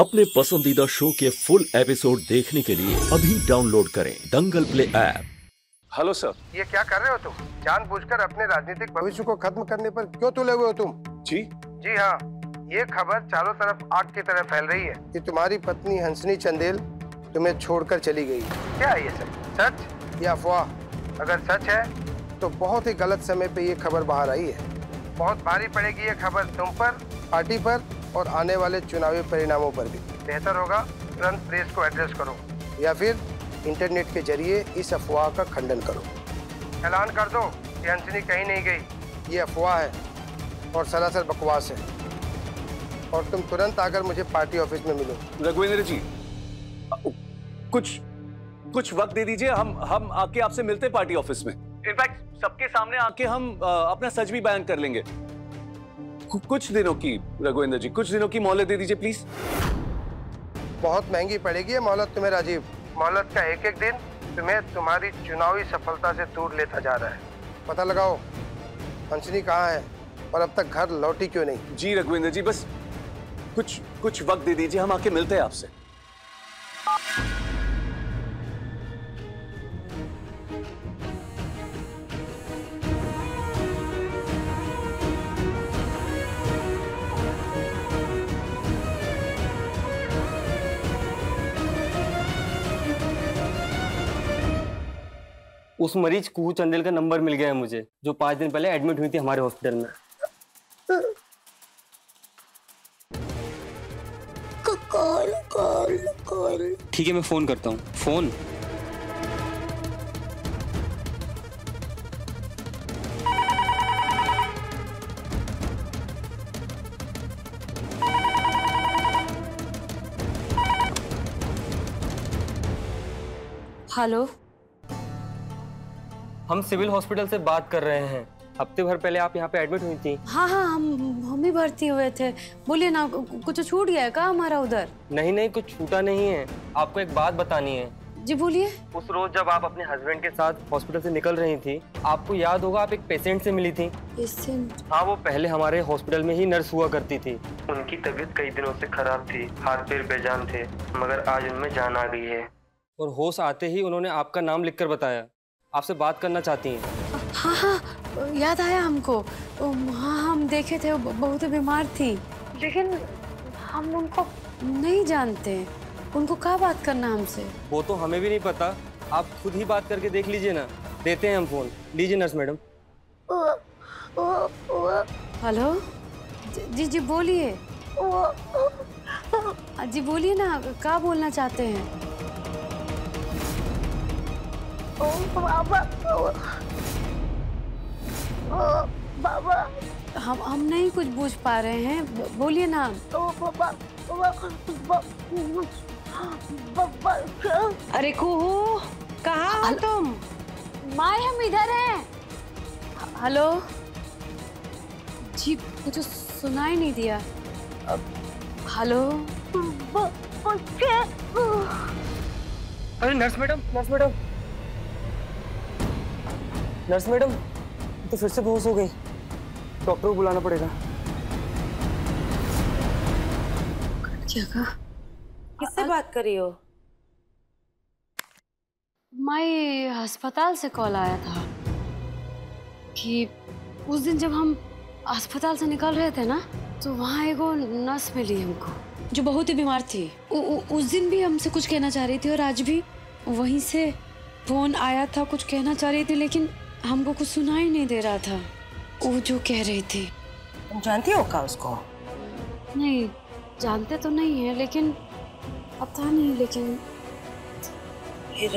अपने पसंदीदा शो के फुल एपिसोड देखने के लिए अभी डाउनलोड करें दंगल प्ले ऐप। Hello sir. ये क्या कर रहे हो तुम? जानबूझकर अपने राजनीतिक भविष्य को खत्म करने पर क्यों तुले हुए हो तुम? जी हाँ, ये खबर चारों तरफ आग की तरह फैल रही है कि तुम्हारी पत्नी हंसनी चंदेल तुम्हें छोड़कर चली गई। क्या है ये सब? सच या अफवाह? अगर सच है तो बहुत ही गलत समय पे ये खबर बाहर आई है। बहुत भारी पड़ेगी ये खबर तुम पर, पार्टी पर और आने वाले चुनावी परिणामों पर भी। बेहतर होगा तुरंत प्रेस को एड्रेस करो या फिर इंटरनेट के जरिए इस अफवाह का खंडन करो। ऐलान कर दो कि हंसनी कहीं नहीं गई, ये अफवाह है और सरासर बकवास है। और तुम तुरंत आकर मुझे पार्टी ऑफिस में मिलो। रघुवेंद्र जी, कुछ वक्त दे दीजिए, हम आके आपसे मिलते हैं पार्टी ऑफिस में। इनफैक्ट सबके सामने आके हम अपना सच भी बयान कर लेंगे। कुछ दिनों की, रघुवेंद्र जी, कुछ दिनों की मोहलत दे दीजिए प्लीज। बहुत महंगी पड़ेगी ये मोहलत तुम्हें राजीव। मोहलत का एक एक दिन तुम्हें तुम्हारी चुनावी सफलता से दूर लेता जा रहा है। पता लगाओ हंसनी कहाँ है और अब तक घर लौटी क्यों नहीं। जी रघुवेंद्र जी, बस कुछ वक्त दे दीजिए, हम आके मिलते हैं आपसे। उस मरीज कुहू चंदेल का नंबर मिल गया है मुझे, जो 5 दिन पहले एडमिट हुई थी हमारे हॉस्पिटल में। कॉल ठीक है, मैं फोन करता हूँ। फोन हेलो, हम सिविल हॉस्पिटल से बात कर रहे हैं। हफ्ते भर पहले आप यहाँ पे एडमिट हुई थी। हाँ, हम भी भर्ती हुए थे। बोलिए ना, कुछ छूट गया है क्या हमारा उधर? नहीं, कुछ छूटा नहीं है। आपको एक बात बतानी है। जी बोलिए। उस रोज जब आप अपने हस्बैंड के साथ हॉस्पिटल से निकल रही थी, आपको याद होगा आप एक पेशेंट से मिली थी। पेशेंट? हाँ, वो पहले हमारे हॉस्पिटल में ही नर्स हुआ करती थी। उनकी तबीयत कई दिनों से खराब थी, हाथ पैर बेजान थे, मगर आज उनमें जान आ गई है। और होश आते ही उन्होंने आपका नाम लिखकर बताया, आपसे बात करना चाहती हैं। हाँ, याद आया हमको। हाँ, हम देखे थे, वो बहुत बीमार थी, लेकिन हम उनको नहीं जानते। उनको क्या बात करना हमसे? वो तो हमें भी नहीं पता, आप खुद ही बात करके देख लीजिए ना। देते हैं हम फोन। लीजिए नर्स मैडम। हेलो जी बोलिए। जी बोलिए ना, क्या बोलना चाहते हैं? बाबा, हम नहीं कुछ पूछ पा रहे हैं, बोलिए ना। अरे कुहू, कहाँ हो तुम? माए, हम इधर हैं। हेलो जी, कुछ सुनाई नहीं दिया। हेलो। अरे नर्स मैडम, तो फिर से बेहोश हो गई। डॉक्टर को बुलाना पड़ेगा। क्या कहा? किससे बात कर रही हो? माई, अस्पताल से कॉल आया था कि उस दिन जब हम अस्पताल से निकल रहे थे ना, तो वहाँ एगो नर्स मिली हमको, जो बहुत ही बीमार थी। उस दिन भी हमसे कुछ कहना चाह रही थी और आज भी वहीं से फोन आया था, कुछ कहना चाह रही थी, लेकिन हमको कुछ सुनाई नहीं दे रहा था वो जो कह रही थी। तुम जानती हो क्या उसको? नहीं, जानते तो नहीं है, लेकिन पता नहीं। लेकिन फिर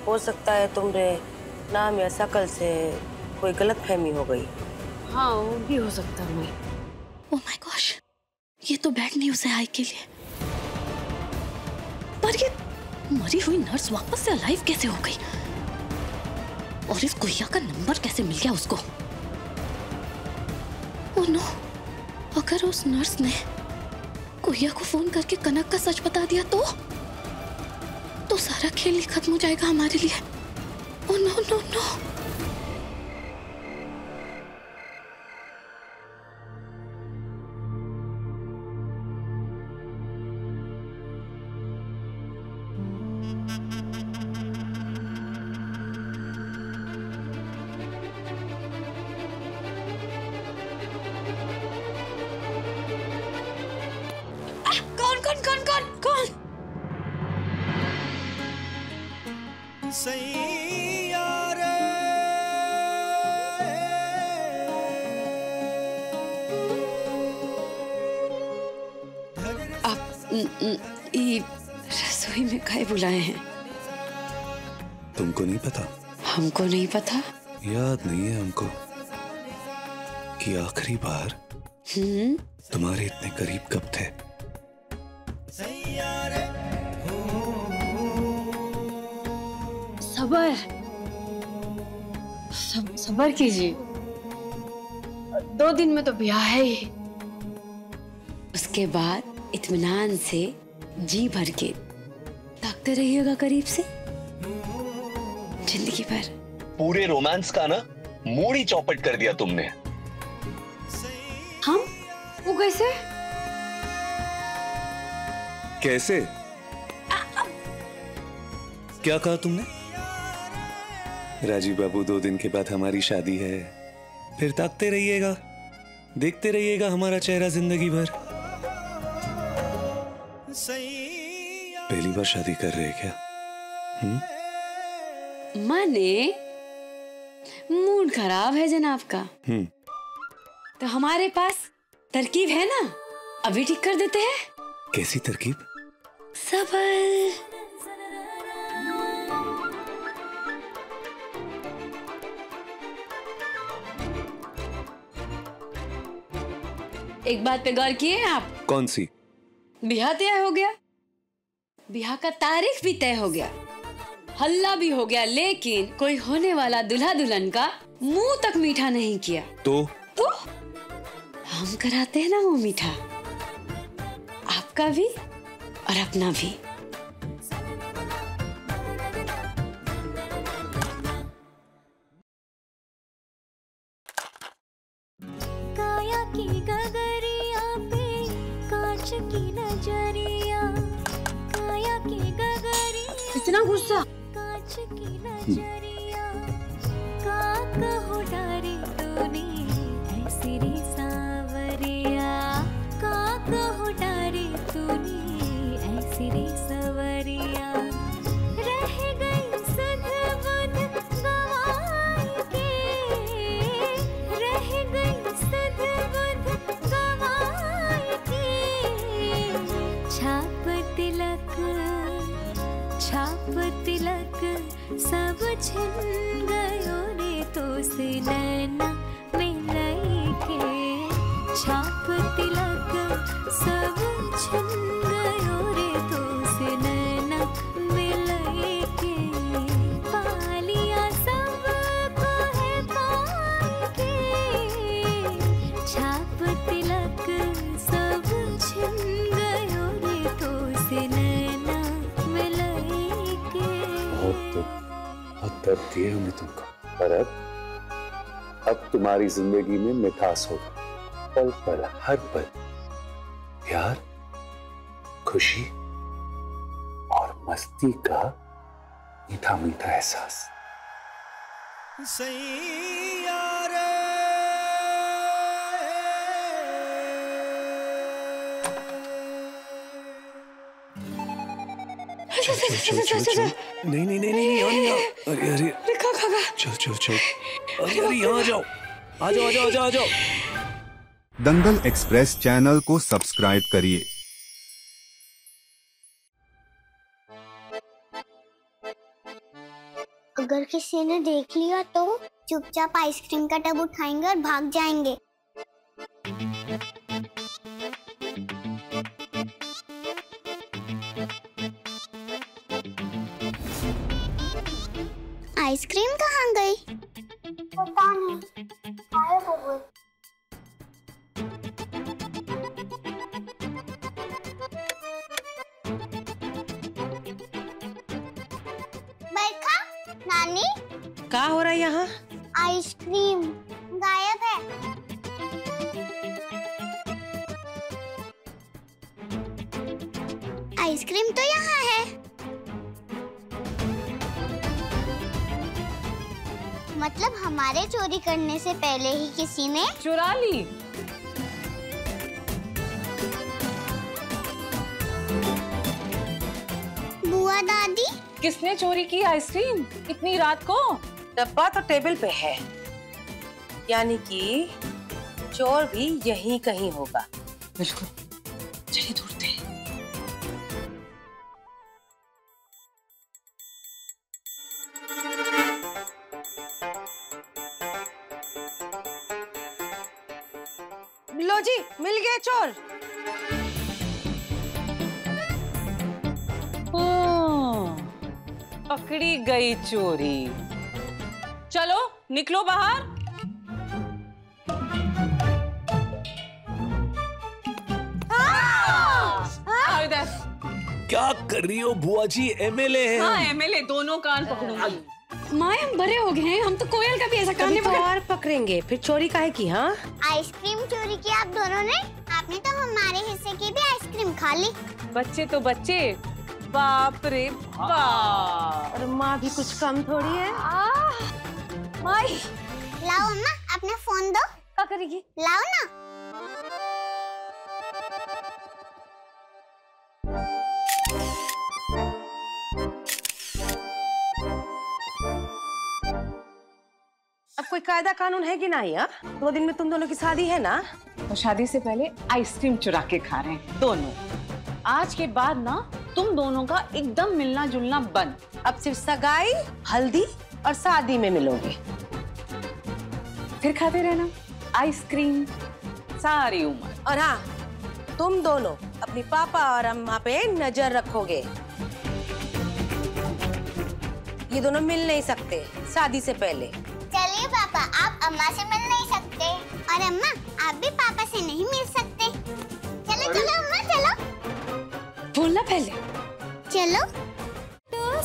हो सकता है तुमरे नाम या शक्ल से कोई गलतफहमी हो गई। हाँ, वो भी हो सकता है। ओह माय गॉश, ये तो बैड न्यूज़ है आई के लिए। पर ये मरी हुई नर्स वापस से अलाइव कैसे हो गई? और इस गुहिया का नंबर कैसे मिल गया उसको? ओह नो, अगर उस नर्स ने गुहिया को फोन करके कनक का सच बता दिया तो सारा खेल ही खत्म हो जाएगा हमारे लिए। Oh no no no. कौन कौन कौन कौन? रसोई में काहे बुलाए हैं? तुमको नहीं पता? हमको नहीं पता। याद नहीं है हमको कि आखिरी बार तुम्हारे इतने करीब कब थे? सबर सबर कीजिए, 2 दिन में तो ब्याह है ही। उसके बाद इत्मीनान से जी भर के ताकते रहिएगा करीब से, जिंदगी भर। पूरे रोमांस का ना मूड ही चौपट कर दिया तुमने। हम? वो कैसे? कैसे? क्या कहा तुमने? राजीव बाबू 2 दिन के बाद हमारी शादी है, फिर ताकते रहिएगा, देखते रहिएगा हमारा चेहरा जिंदगी भर। पहली बार शादी कर रहे क्या? माने मूड खराब है जनाब का। तो हमारे पास तरकीब है ना, अभी ठीक कर देते हैं। कैसी तरकीब? सबर। एक बात पे गौर किए हैं आप? कौन सी? ब्याह तय हो गया, ब्याह का तारीख भी तय हो गया, हल्ला भी हो गया, लेकिन कोई होने वाला दूल्हा दुल्हन का मुंह तक मीठा नहीं किया। तो हम कराते हैं ना वो मीठा, आपका भी और अपना भी। काया की गगरिया पे कांच की नजरिया, काया की गगरिया, इतना गुस्सा? कांच की नजरिया, का कहो डारे तूने ऐसी रे सावरिया, का कहो डारे तूने ऐसी रे सवरिया, रह गई सुध बुध गवाई के, रह गई सुध बुध गवाई के, छाप तिलक सब छिन गयो रे तो से नैना मिलाई के, छाप तिलक सब छिन गयो रे तो से नैना मिलाई के, पालिया सब को है पाई के, छाप तिलक सब छिन गयो रे तो से नैना मिलाई के। बहुत दर्द दिए हमने तुमको, पर अब तुम्हारी जिंदगी में मिठास होगा, पल पल हर पल प्यार, खुशी और मस्ती का मीठा मीठा एहसास। नहीं नहीं नहीं नहीं, अरे अरे चल अरे यहाँ आ जाओ, आ जाओ आ जाओ आ जाओ आ जाओ। दंगल एक्सप्रेस चैनल को सब्सक्राइब करिए। अगर किसी ने देख लिया तो चुपचाप आइसक्रीम का टब उठाएंगे और भाग जाएंगे। आइसक्रीम कहाँ गई? पता नहीं, गायब हो गई। बरखा, नानी, क्या हो रहा है यहाँ? आइसक्रीम गायब है। आइसक्रीम तो यहाँ है। मतलब हमारे चोरी करने से पहले ही किसी ने चुरा ली। होगा दादी? किसने चोरी की आइसक्रीम इतनी रात को? डब्बा तो टेबल पे है, यानी कि चोर भी यहीं कहीं होगा। बिल्कुल, चलिए ढूंढते हैं। लो जी, मिल गए चोर। पकड़ी गई चोरी। चलो निकलो बाहर। आओ इधर। क्या कर रही हो बुआ जी? एमएलए हैं। हाँ एमएलए, दोनों कान पकड़ूंगी। माँ हम बड़े हो गए हैं, हम तो कोयल का भी ऐसा कान नहीं और पकड़ेंगे, फिर चोरी काहे की? हाँ आइसक्रीम चोरी की आप दोनों ने? आपने तो हमारे हिस्से की भी आइसक्रीम खा ली। बच्चे तो बच्चे, बाप रे बाप। और माँ भी कुछ कम थोड़ी है। माई लाओ अम्मा, अपना फोन दो। क्या करेगी? लाओ ना। अब कोई कायदा कानून है कि नहीं? 2 दिन में तुम दोनों की शादी है ना? और शादी से पहले आइसक्रीम चुरा के खा रहे हैं दोनों। आज के बाद ना तुम दोनों का एकदम मिलना जुलना बंद। अब सिर्फ सगाई, हल्दी और शादी में मिलोगे। फिर खाते रहना आइसक्रीम सारी उम्र। और हाँ, तुम दोनों अपनी पापा और अम्मा पे नजर रखोगे। ये दोनों मिल नहीं सकते शादी से पहले। चलिए पापा, आप अम्मा से मिल नहीं सकते और अम्मा आप भी पापा से नहीं मिल सकते। चलो चलो अम्मा चलो। बोलना पहले। चलो। तो